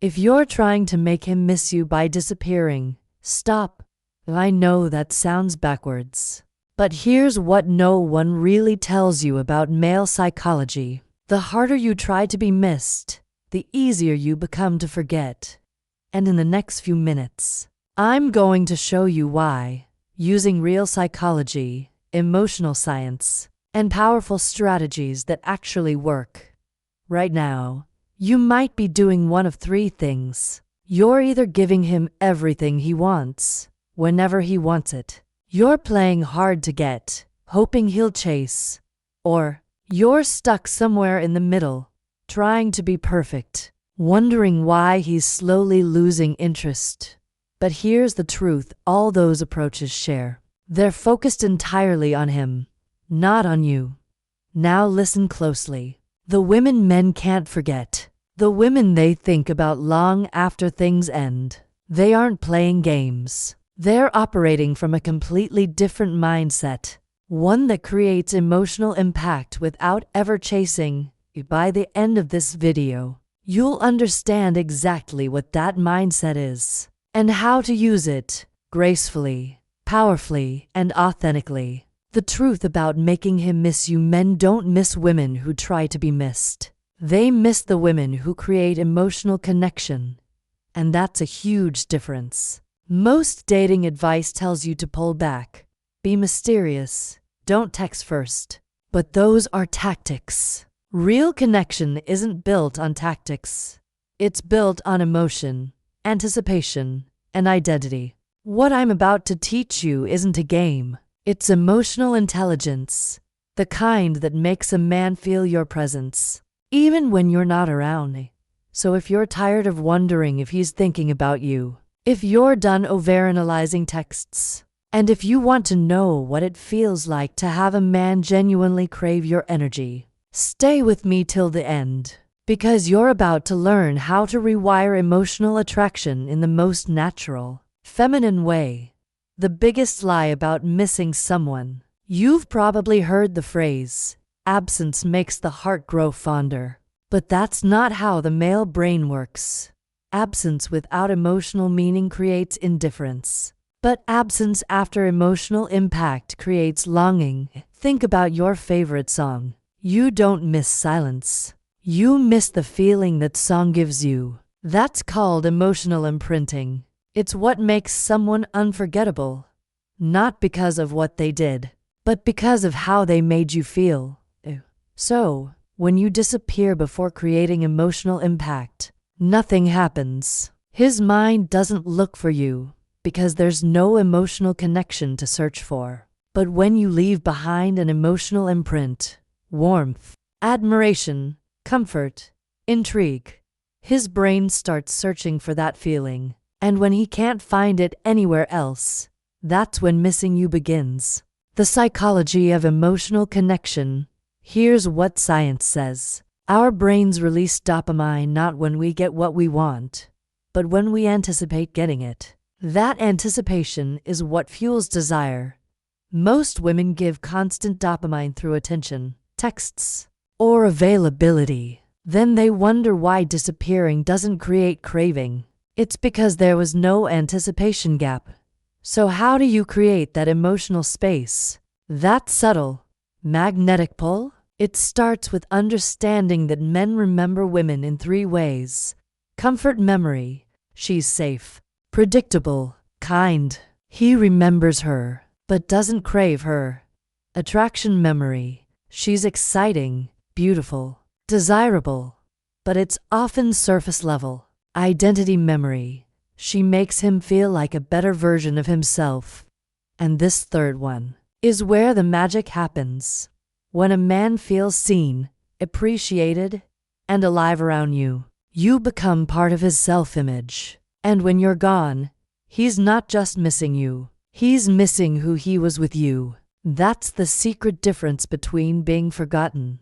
If you're trying to make him miss you by disappearing, stop. I know that sounds backwards. But here's what no one really tells you about male psychology. The harder you try to be missed, the easier you become to forget. And in the next few minutes, I'm going to show you why, using real psychology, emotional science, and powerful strategies that actually work. Right now, you might be doing one of three things. You're either giving him everything he wants, whenever he wants it. You're playing hard to get, hoping he'll chase. Or you're stuck somewhere in the middle, trying to be perfect, wondering why he's slowly losing interest. But here's the truth all those approaches share. They're focused entirely on him, not on you. Now listen closely. The women men can't forget. The women they think about long after things end. They aren't playing games. They're operating from a completely different mindset. One that creates emotional impact without ever chasing. By the end of this video, you'll understand exactly what that mindset is and how to use it gracefully, powerfully, and authentically. The truth about making him miss you: men don't miss women who try to be missed. They miss the women who create emotional connection. And that's a huge difference. Most dating advice tells you to pull back, be mysterious, don't text first. But those are tactics. Real connection isn't built on tactics. It's built on emotion, anticipation, and identity. What I'm about to teach you isn't a game. It's emotional intelligence, the kind that makes a man feel your presence, even when you're not around. So if you're tired of wondering if he's thinking about you, if you're done overanalyzing texts, and if you want to know what it feels like to have a man genuinely crave your energy, stay with me till the end, because you're about to learn how to rewire emotional attraction in the most natural, feminine way. The biggest lie about missing someone. You've probably heard the phrase, absence makes the heart grow fonder. But that's not how the male brain works. Absence without emotional meaning creates indifference. But absence after emotional impact creates longing. Think about your favorite song. You don't miss silence. You miss the feeling that song gives you. That's called emotional imprinting. It's what makes someone unforgettable. Not because of what they did, but because of how they made you feel. So, when you disappear before creating emotional impact, nothing happens. His mind doesn't look for you because there's no emotional connection to search for. But when you leave behind an emotional imprint, warmth, admiration, comfort, intrigue, his brain starts searching for that feeling. And when he can't find it anywhere else, that's when missing you begins. The psychology of emotional connection. Here's what science says. Our brains release dopamine not when we get what we want, but when we anticipate getting it. That anticipation is what fuels desire. Most women give constant dopamine through attention, texts, or availability. Then they wonder why disappearing doesn't create craving. It's because there was no anticipation gap. So how do you create that emotional space? That subtle, magnetic pull? It starts with understanding that men remember women in three ways. Comfort memory. She's safe, predictable, kind. He remembers her, but doesn't crave her. Attraction memory. She's exciting, beautiful, desirable, but it's often surface level. Identity memory. She makes him feel like a better version of himself. And this third one is where the magic happens. When a man feels seen, appreciated, and alive around you, you become part of his self-image. And when you're gone, he's not just missing you. He's missing who he was with you. That's the secret difference between being forgotten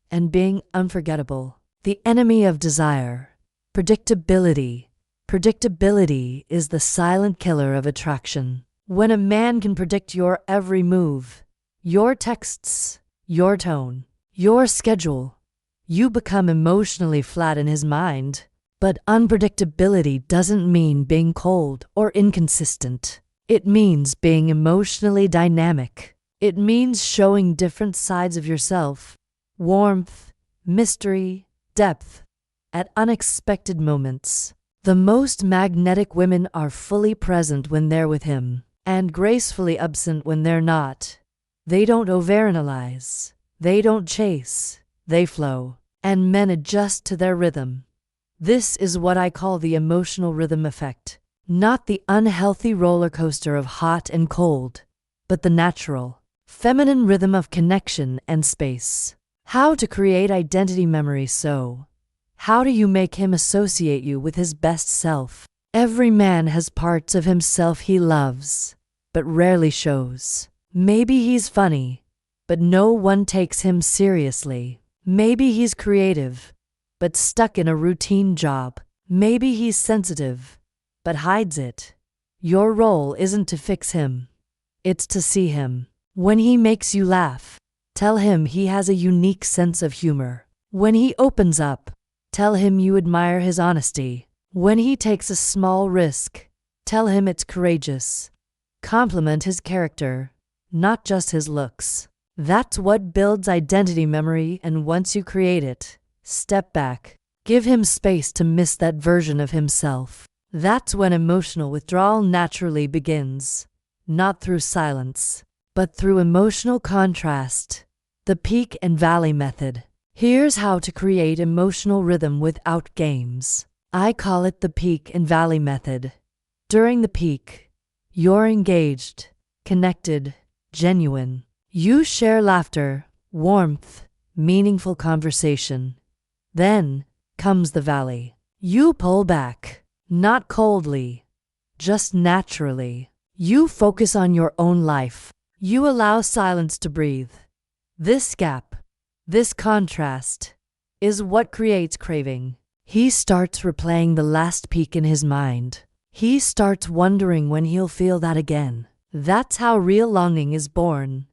and being unforgettable. The enemy of desire. Predictability. Predictability is the silent killer of attraction. When a man can predict your every move, your texts, your tone, your schedule, you become emotionally flat in his mind. But unpredictability doesn't mean being cold or inconsistent. It means being emotionally dynamic. It means showing different sides of yourself, warmth, mystery, depth, at unexpected moments. The most magnetic women are fully present when they're with him, and gracefully absent when they're not. They don't overanalyze. They don't chase. They flow. And men adjust to their rhythm. This is what I call the emotional rhythm effect. Not the unhealthy roller coaster of hot and cold, but the natural, feminine rhythm of connection and space. How to create identity memory so. How do you make him associate you with his best self? Every man has parts of himself he loves, but rarely shows. Maybe he's funny, but no one takes him seriously. Maybe he's creative, but stuck in a routine job. Maybe he's sensitive, but hides it. Your role isn't to fix him. It's to see him. When he makes you laugh, tell him he has a unique sense of humor. When he opens up, tell him you admire his honesty. When he takes a small risk, tell him it's courageous. Compliment his character, not just his looks. That's what builds identity memory, and once you create it, step back. Give him space to miss that version of himself. That's when emotional withdrawal naturally begins, not through silence, but through emotional contrast. The peak and valley method. Here's how to create emotional rhythm without games. I call it the peak and valley method. During the peak, you're engaged, connected, genuine. You share laughter, warmth, meaningful conversation. Then comes the valley. You pull back, not coldly, just naturally. You focus on your own life. You allow silence to breathe. This gap, this contrast, is what creates craving. He starts replaying the last peak in his mind. He starts wondering when he'll feel that again. That's how real longing is born.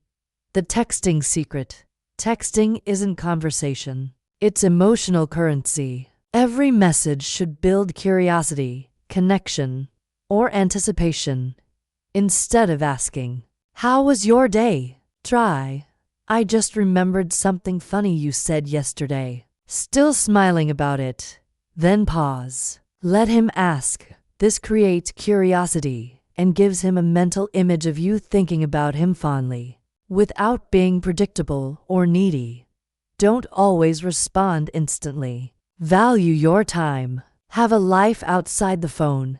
The texting secret. Texting isn't conversation. It's emotional currency. Every message should build curiosity, connection, or anticipation. Instead of asking, "How was your day?" try, "I just remembered something funny you said yesterday." Still smiling about it. Then pause. Let him ask. This creates curiosity and gives him a mental image of you thinking about him fondly. Without being predictable or needy. Don't always respond instantly. Value your time. Have a life outside the phone.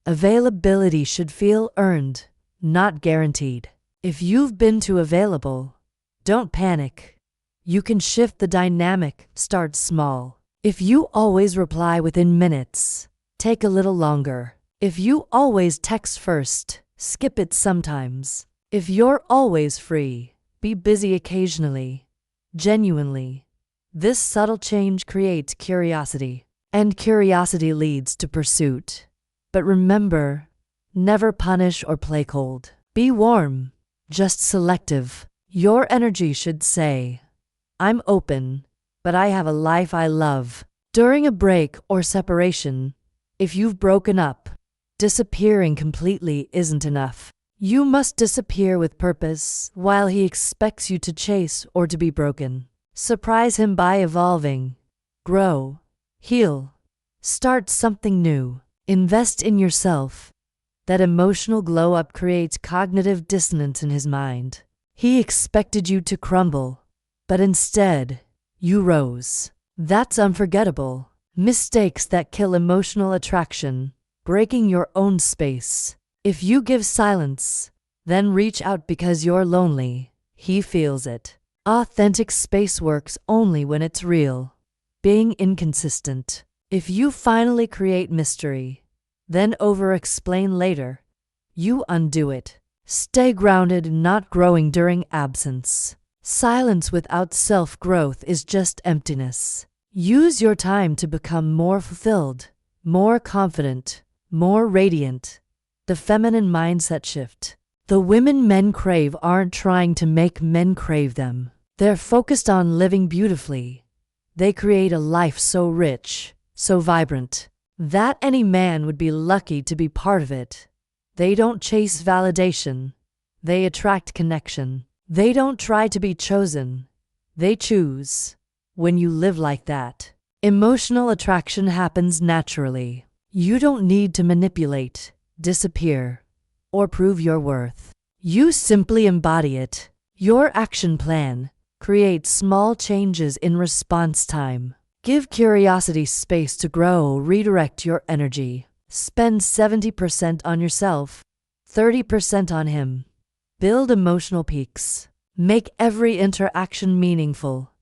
Availability should feel earned, not guaranteed. If you've been too available, don't panic. You can shift the dynamic, start small. If you always reply within minutes, take a little longer. If you always text first, skip it sometimes. If you're always free, be busy occasionally, genuinely. This subtle change creates curiosity, and curiosity leads to pursuit. But remember, never punish or play cold. Be warm, just selective. Your energy should say, "I'm open, but I have a life I love." During a break or separation, if you've broken up, disappearing completely isn't enough. You must disappear with purpose while he expects you to chase or to be broken. Surprise him by evolving. Grow. Heal. Start something new. Invest in yourself. That emotional glow-up creates cognitive dissonance in his mind. He expected you to crumble, but instead, you rose. That's unforgettable. Mistakes that kill emotional attraction. Breaking your own space. If you give silence, then reach out because you're lonely. He feels it. Authentic space works only when it's real. Being inconsistent. If you finally create mystery, then over-explain later, you undo it. Stay grounded, not growing during absence. Silence without self-growth is just emptiness. Use your time to become more fulfilled, more confident, more radiant. The feminine mindset shift. The women men crave aren't trying to make men crave them. They're focused on living beautifully. They create a life so rich, so vibrant, that any man would be lucky to be part of it. They don't chase validation. They attract connection. They don't try to be chosen. They choose. When you live like that, emotional attraction happens naturally. You don't need to manipulate, disappear, or prove your worth. You simply embody it. Your action plan. Create small changes in response time. Give curiosity space to grow. Redirect your energy. Spend 70% on yourself, 30% on him. Build emotional peaks. Make every interaction meaningful,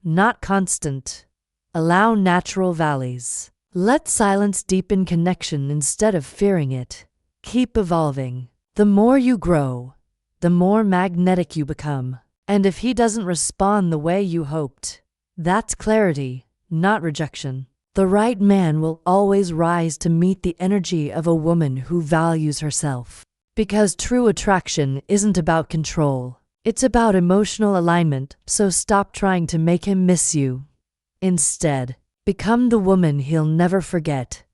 not constant. Allow natural valleys. Let silence deepen connection instead of fearing it. Keep evolving. The more you grow, the more magnetic you become. And if he doesn't respond the way you hoped, that's clarity, not rejection. The right man will always rise to meet the energy of a woman who values herself. Because true attraction isn't about control. It's about emotional alignment, so stop trying to make him miss you. Instead, become the woman he'll never forget.